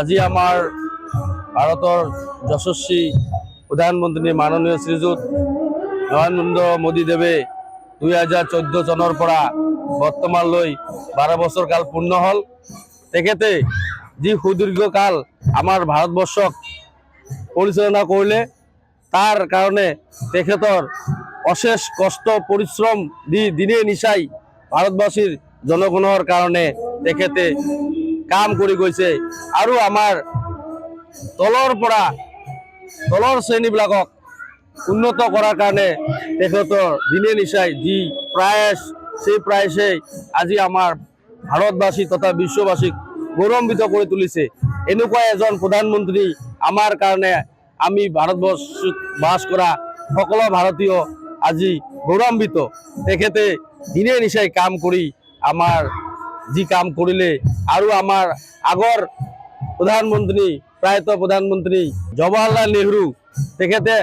আজি আমাৰ ভাৰতৰ যশস্বী প্ৰধানমন্ত্ৰী মাননীয় শ্ৰীযুত নৰেন্দ্ৰ মোদী দেৱে 2014 চনৰ পৰা বৰ্তমানলৈ 12 বছৰ কাল পূৰ্ণ হল। তেখেতে যি সুদীৰ্ঘ কাল আমাৰ ভাৰতবৰ্ষক পৰিচালনা কৰিলে তাৰ কাৰণে তেখেতৰ অশেষ কষ্ট পৰিশ্ৰম দি দিনে নিশাই ভাৰতবাসীৰ জনগণৰ কাৰণে তেখেতে কাম কৰি গৈছে আৰু আমাৰ তলৰ শ্ৰেণীবিলাকক উন্নত কৰাৰ কাৰণে তেখেতৰ দিনে নিশাই যি প্ৰয়াস সেই প্ৰয়াসে আজি আমাৰ ভাৰতবাসী তথা বিশ্ববাসীক গৌৰৱান্বিত কৰি তুলিছে। এনেকুৱা এজন প্ৰধানমন্ত্ৰী আমাৰ কাৰণে আমি ভাৰতবৰ্ষত বাস কৰা সকলো ভাৰতীয় আজি গৌৰৱান্বিত। তেখেতে দিনে নিশাই কাম কৰি আমাৰ যি কাম কৰিলে আৰু আমাৰ আগৰ প্ৰধানমন্ত্ৰী প্ৰয়াত প্ৰধানমন্ত্ৰী জৱাহৰলাল নেহৰু তেখেতে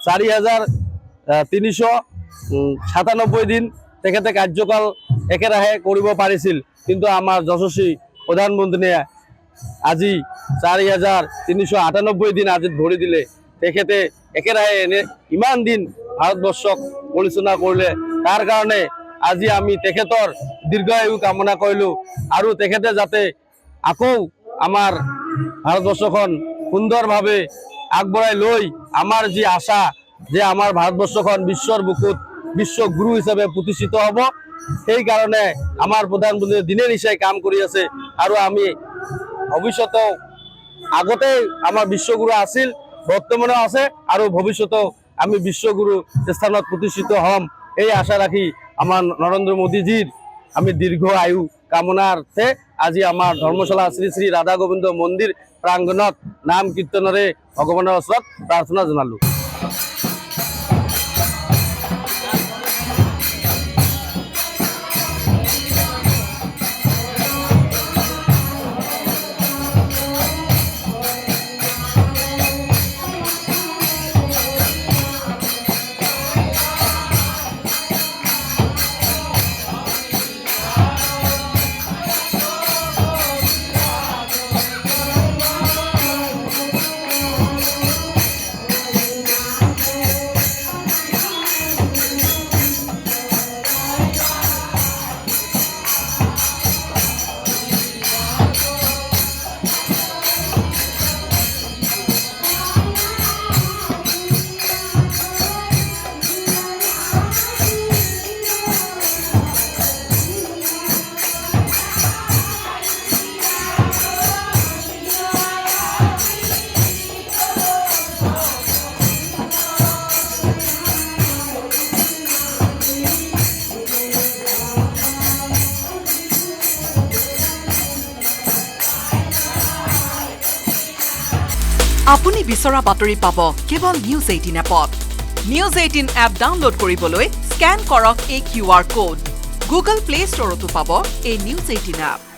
4397 দিন তেখেতে কাৰ্যকাল একেৰাহে কৰিব পাৰিছিল, কিন্তু আমাৰ যশস্বী প্ৰধানমন্ত্ৰীয়ে আজি 4398 দিন আজি ধৰি দিলে। তেখেতে একেৰাহে ইমান দিন ভাৰতবৰ্ষক পৰিচালনা কৰিলে, তাৰ কাৰণে আজি আমি তেখেতৰ দীৰ্ঘায়ু কামনা কৰিলোঁ আৰু তেখেতে যাতে আকৌ আমাৰ ভাৰতবৰ্ষখন সুন্দৰভাৱে আগবঢ়াই লৈ আমাৰ যি আশা যে আমাৰ ভাৰতবৰ্ষখন বিশ্বৰ বুকুত বিশ্বগুৰু হিচাপে প্ৰতিষ্ঠিত হ'ব, সেইকাৰণে আমাৰ প্ৰধানমন্ত্ৰীয়ে দিনে নিশাই কাম কৰি আছে আৰু আমি ভৱিষ্যতেও আগতে আমাৰ বিশ্বগুৰু আছিল, বৰ্তমানেও আছে আৰু ভৱিষ্যতেও আমি বিশ্বগুৰু স্থানত প্ৰতিষ্ঠিত হ'ম। এই আশা ৰাখি আমাৰ নৰেন্দ্ৰ মোদীজীৰ আমি দীৰ্ঘ আয়ু কামনাৰ্থে আজি আমাৰ ধৰ্মশালা শ্ৰী শ্ৰী ৰাধা গোবিন্দ মন্দিৰ প্ৰাংগণত নাম কীৰ্তনেৰে ভগৱানৰ ওচৰত প্ৰাৰ্থনা জনালোঁ। আপুনি বিচৰা বাতৰি পাব কেৱল নিউজ 18 এপত। নিউজ 18 এপ ডাউনলোড কৰিবলৈ স্কেন কৰক এই QR কোড। গুগল প্লে ষ্টৰতো পাব এই নিউজ 18 এপ।